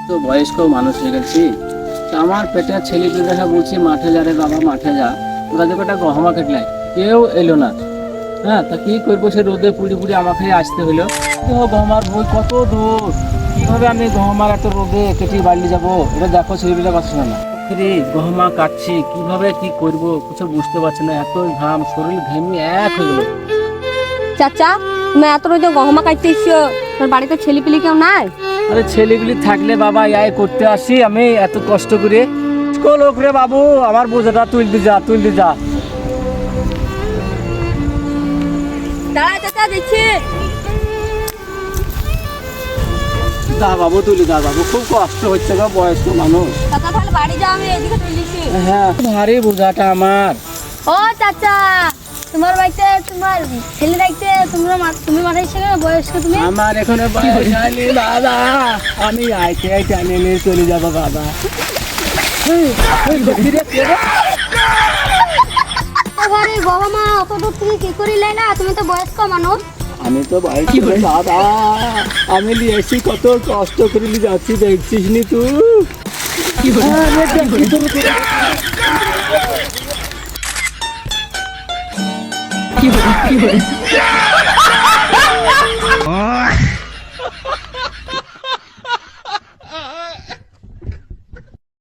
তো বয়স্ক মানুষ হয়ে গেছি, তা আমার পেটে ছেলে দেখা বলছি মাঠে যা রে বাবা মাঠে যা, ওরা যে কটা গহমা কাটলাই কেউ এলো না। হ্যাঁ, তা কি করবো, সে রোদে পুড়ি পুড়ি আমাকে আসতে হলো। তো গহমার বই কত দূর, কিভাবে আমি গহমার এত রোদে কেটে বাড়ি যাবো? এটা দেখো ছেলেপিলে কথা শোনা না। রে গহমা কাটছি কিভাবে কি করব কিছু বুঝতে পারছি না, এত ঘাম, শরীর ঘেমে এক হয়ে গেল। চাচা, তুমি এত রোদে গহমা কাটতে এসছো, তোমার বাড়িতে ছেলেপিলি কেউ নাই? আরে ছেলেগুলি থাকলে বাবা এই করতে আসি আমি এত কষ্ট করে। লোক রে বাবু, আমার বোঝাটা তুলতে যা তুলতে যা। দাঁড়া চাচা, দেখছি। যা বাবু তুলি যা বাবু, খুব কষ্ট হচ্ছে গো, বয়স্ক মানুষ। চাচা তাহলে বাড়ি যাও, আমি এদিকে তুলিছি। হ্যাঁ, ভারী বোঝাটা আমার। ও চাচা, তোমার বাড়িতে তোমার ছেলে দেখতে তুমি মাঠে এসে গেলে, বয়স্ক তুমি। আমার এখানে বয়স হয়নি বাবা, আমি আইতে আইতে নিয়ে চলে যাবো বাবা। ঘরে গহমা অত দূর থেকে কি করিলে না? তুমি তো বয়স্ক মানুষ। আমি তো বয়স দাদা, আমি নিয়ে এসে কত কষ্ট করে নিয়ে যাচ্ছি, দেখছিস নি তুই? কি